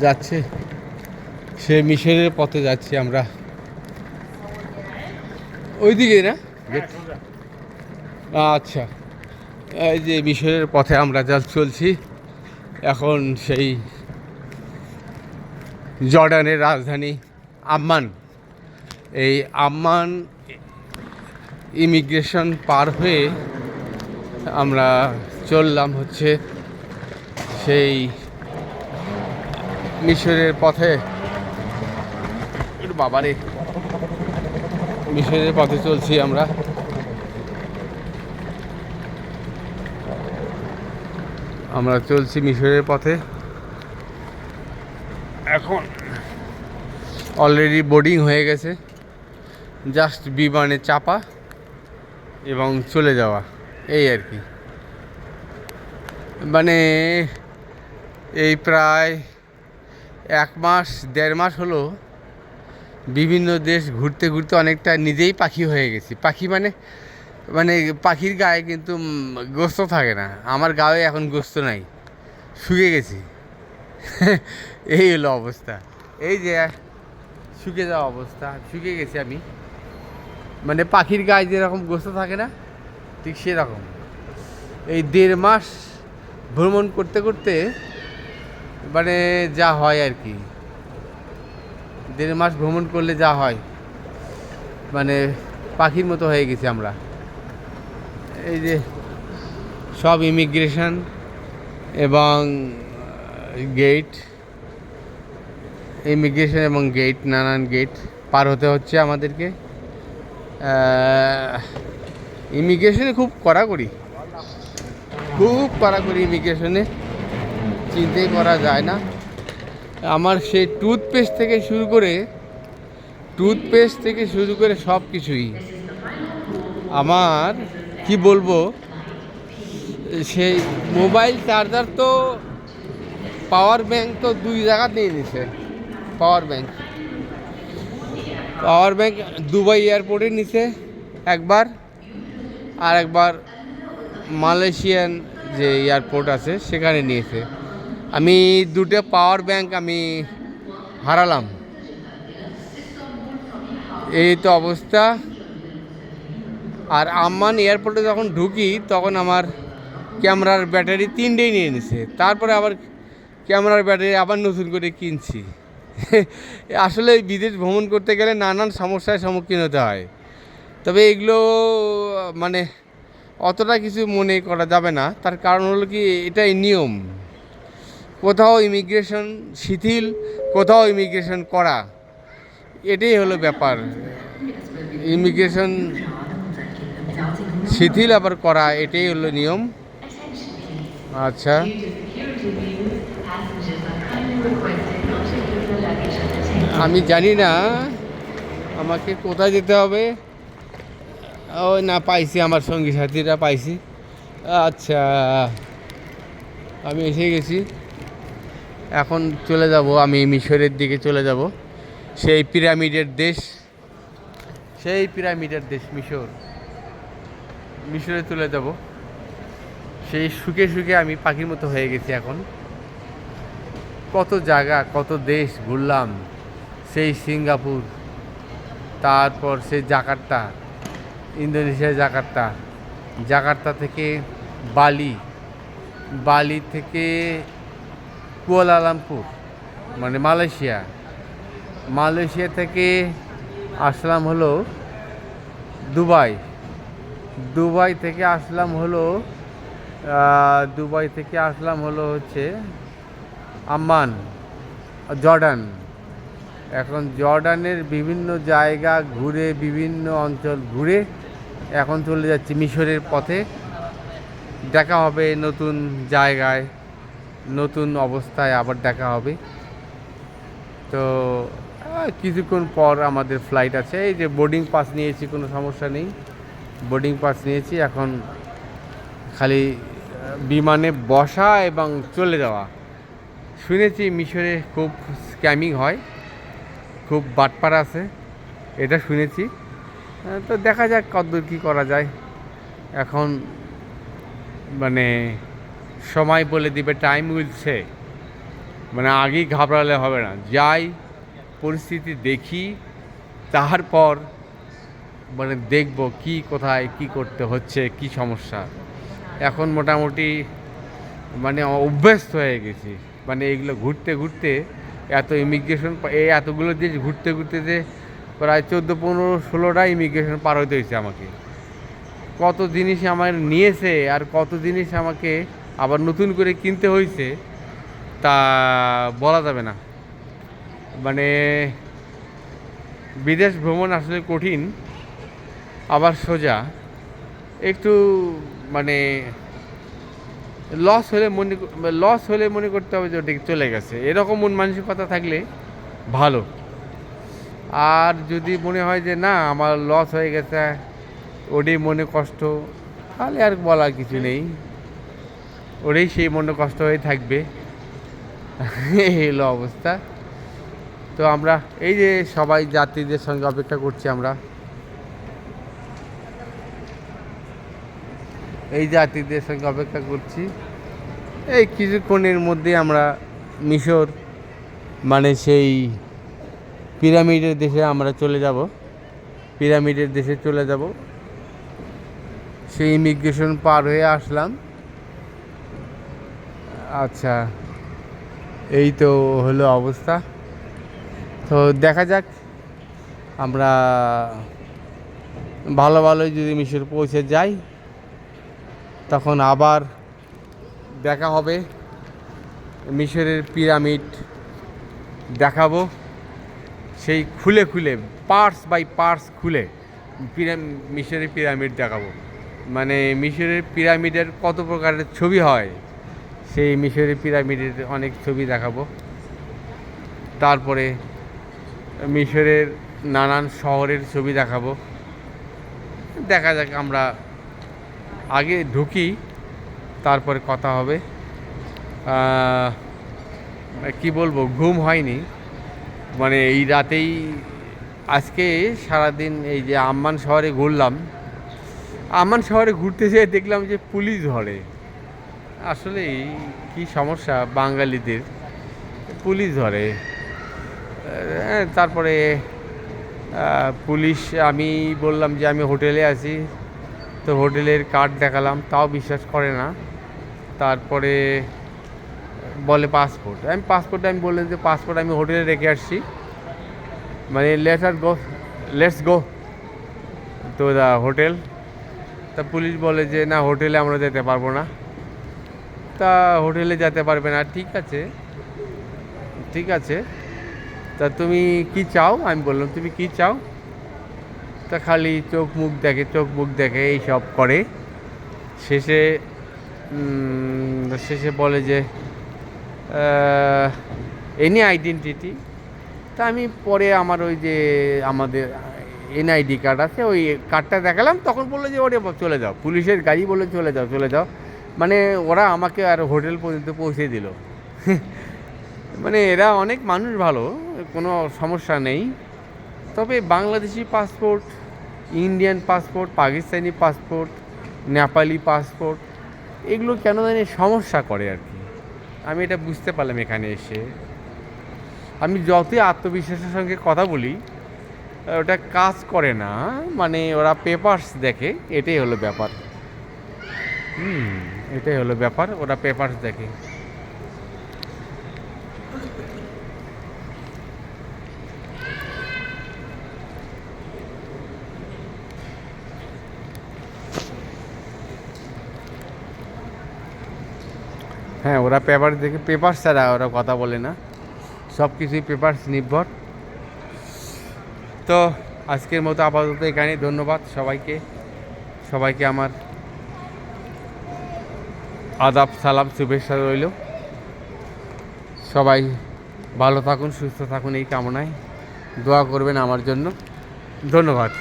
যাচ্ছে, সে মিশরের পথে যাচ্ছি আমরা। ওইদিকে না গেট? আচ্ছা, এই যে মিশরের পথে আমরা যা চলছি এখন, সেই জর্ডানের রাজধানী আম্মান। এই আম্মান ইমিগ্রেশন পার হয়ে আমরা চললাম হচ্ছে সেই মিশরের পথে। বাবারে, মিশরের পথে চলছি আমরা। চলছি মিশরের পথে। এখন অলরেডি বোর্ডিং হয়ে গেছে, জাস্ট বিমানে চাপা এবং চলে যাওয়া, এই আর কি। মানে এই প্রায় 1 মাস 1.5 মাস হলো বিভিন্ন দেশ ঘুরতে ঘুরতে অনেকটা নিজেই পাখি হয়ে গেছি। পাখি মানে মানে পাখির গায়ে কিন্তু গোস্ত থাকে না। আমার গায়ে এখন গোস্ত নাই, শুকিয়ে গেছি। এই হলো অবস্থা, এই যে শুকিয়ে যাওয়া অবস্থা, শুকিয়ে গেছি আমি। মানে পাখির গায়ে যেরকম গোস্ত থাকে না, ঠিক সেরকম। এই 1.5 মাস ভ্রমণ করতে করতে মানে যা হয় আর কি, 1.5 মাস ভ্রমণ করলে যা হয়, মানে পাখির মতো হয়ে গেছি আমরা। এই যে সব ইমিগ্রেশন এবং গেট, ইমিগ্রেশন এবং গেট, নানান গেট পার হতে হচ্ছে আমাদেরকে। ইমিগ্রেশনে খুব কড়াকড়ি, ইমিগ্রেশনে চিন্তাই করা যায় না। আমার সেই টুথপেস্ট থেকে শুরু করে সব কিছুই আমার, কি বলবো, সেই মোবাইল চার্জার তো, পাওয়ার ব্যাংক তো 2 জায়গা নিয়ে নিছে। পাওয়ার ব্যাংক দুবাই এয়ারপোর্টে নিছে একবার, আর একবার মালয়েশিয়ান যে এয়ারপোর্ট আছে সেখানে নিয়েছে। আমি 2টা পাওয়ার ব্যাংক আমি হারালাম। এই তো অবস্থা। আর আম্মান এয়ারপোর্টে যখন ঢুকি তখন আমার ক্যামেরার ব্যাটারি 3টেই নিয়ে নিছে। তারপরে আবার ক্যামেরার ব্যাটারি আবার নতুন করে কিনছি। আসলে বিদেশ ভ্রমণ করতে গেলে নানান সমস্যার সম্মুখীন হতে হয়। তবে এগুলো মানে অতটা কিছু মনে করা যাবে না। তার কারণ হলো কি, এটাই নিয়ম। কোথাও ইমিগ্রেশন শিথিল, কোথাও ইমিগ্রেশন করা, এটাই হলো ব্যাপার। ইমিগ্রেশন শিথিল আবার করা, এটাই হলো নিয়ম। আচ্ছা, আমি জানি না আমাকে কোথায় যেতে হবে। ওই না, পাইছি, আমার সঙ্গী সাথীরা পাইছি। আচ্ছা, আমি এসে গেছি। এখন চলে যাব, আমি মিশরের দিকে চলে যাব। সেই পিরামিডের দেশ মিশরে চলে যাব। সেই সুখে আমি পাখির মতো হয়ে গেছি এখন। কত জায়গা, কত দেশ ঘুরলাম। সেই সিঙ্গাপুর, তারপর সেই জাকার্তা, ইন্দোনেশিয়ার জাকার্তা থেকে বালি থেকে কুয়ালালামপুর, মানে মালয়েশিয়া থেকে আসলাম হলো দুবাই থেকে আসলাম হলো হচ্ছে আম্মান, জর্ডান। এখন জর্ডানের বিভিন্ন জায়গা ঘুরে, বিভিন্ন অঞ্চল ঘুরে এখন চলে যাচ্ছি মিশরের পথে। দেখা হবে নতুন জায়গায়, নতুন অবস্থায় আবার দেখা হবে। তো কিছুক্ষণ পর আমাদের ফ্লাইট আছে। এই যে বোর্ডিং পাস নিয়েছি, কোনো সমস্যা নেই, বোর্ডিং পাস নিয়েছি। এখন খালি বিমানে বসা এবং চলে যাওয়া। শুনেছি মিশরে খুব স্ক্যামিং হয়, খুব বাটপার আছে, এটা শুনেছি। তো দেখা যাক কতদূর কী করা যায়। এখন মানে সময় বলে দিবে, টাইম উইল সে। মানে আগেই ঘাবড়ালে হবে না, যাই পরিস্থিতি দেখি, তারপর মানে দেখব কি কোথায় কি করতে হচ্ছে, কি সমস্যা। এখন মোটামুটি মানে অভ্যস্ত হয়ে গেছি, মানে এগুলো ঘুরতে ঘুরতে এত ইমিগ্রেশন, এই এতগুলো দেশ ঘুরতে ঘুরতে যে প্রায় 14-15-16টা ইমিগ্রেশন পার হতে হয়েছে আমাকে। কত জিনিস আমার নিয়েছে আর কত জিনিস আমাকে আবার নতুন করে কিনতে হয়েছে তা বলা যাবে না। মানে বিদেশ ভ্রমণ আসলে কঠিন, আবার সোজা। একটু মানে লস হলে মনে করতে হবে যে ওটা চলে গেছে, এরকম মন মানসিকতা থাকলে ভালো। আর যদি মনে হয় যে না আমার লস হয়ে গেছে, ওটাই মনে কষ্ট, তাহলে আর বলার কিছু নেই, ওটাই সেই মনে কষ্ট হয়ে থাকবে। এই হলো অবস্থা। তো আমরা এই যে সবাই যাত্রীদের সঙ্গে অপেক্ষা করছি, আমরা এই যাত্রীদের সঙ্গে অপেক্ষা করছি। এই কিছুক্ষণের মধ্যে আমরা মিশর মানে সেই পিরামিডের দেশে আমরা চলে যাব, পিরামিডের দেশে চলে যাব। সেই ইমিগ্রেশন পার হয়ে আসলাম। আচ্ছা, এই তো হলো অবস্থা। তো দেখা যাক, আমরা ভালো ভালোই যদি মিশর পৌঁছে যাই তখন আবার দেখা হবে, মিশরের পিরামিড দেখাবো, সেই খুলে খুলে পার্টস বাই পার্টস খুলে মিশরের পিরামিড দেখাবো। মানে মিশরের পিরামিডের কত প্রকারের ছবি হয়, সেই মিশরের পিরামিডের অনেক ছবি দেখাবো। তারপরে মিশরের নানান শহরের ছবি দেখাবো। দেখা যাক, আমরা আগে ঢুকি, তারপরে কথা হবে। কি বলবো, ঘুম হয়নি, মানে এই রাতেই আজকে সারাদিন এই যে আম্মান শহরে ঘুরলাম। আম্মান শহরে ঘুরতে যেয়ে দেখলাম যে পুলিশ ধরে। আসলে কি সমস্যা বাঙালিদের, পুলিশ ধরে। তারপরে পুলিশ, আমি বললাম যে আমি হোটেলে আছি, তো হোটেলের কার্ড দেখালাম, তাও বিশ্বাস করে না। তারপরে বলে পাসপোর্ট, আমি বললাম যে পাসপোর্ট আমি হোটেলে রেখে আসছি, মানে লেটস গো তো দা হোটেল। তা পুলিশ বলে যে না, হোটেলে আমরা যেতে পারবো না। তা হোটেলে যেতে পারবে না, ঠিক আছে ঠিক আছে, তা তুমি কি চাও? আমি বললাম তুমি কি চাও? তা খালি চোখ মুখ দেখে এইসব করে। শেষে বলে যে এনি আইডেন্টিটি। তা আমি পরে আমার ওই যে আমাদের এনআইডি কার্ড আছে, ওই কার্ডটা দেখালাম, তখন বললো যে ওরে চলে যাও, পুলিশের গাড়ি বলে চলে যাও। মানে ওরা আমাকে আর হোটেল পর্যন্ত পৌঁছে দিল। মানে এরা অনেক মানুষ ভালো, কোনো সমস্যা নেই। তবে Bangladeshi passport, Indian passport, Pakistani passport, Nepali passport, এগুলো কেন জানি সমস্যা করে আর কি। আমি এটা বুঝতে পারলাম এখানে এসে। আমি যতই আত্মবিশ্বাসের সঙ্গে কথা বলি, ওটা কাজ করে না, মানে ওরা পেপারস দেখে, এটাই হলো ব্যাপার। এটাই হলো ব্যাপার, ওরা পেপারস দেখে। হ্যাঁ, ওরা পেপার দেখে, পেপার ছাড়া ওরা কথা বলে না, সব কিছুই পেপারস নির্ভর। তো আজকের মতো আপাতত এখানে, ধন্যবাদ সবাইকে আমার আদাব, সালাম, শুভেচ্ছা রইল। সবাই ভালো থাকুন, সুস্থ থাকুন, এই কামনায় দোয়া করবেন আমার জন্য। ধন্যবাদ।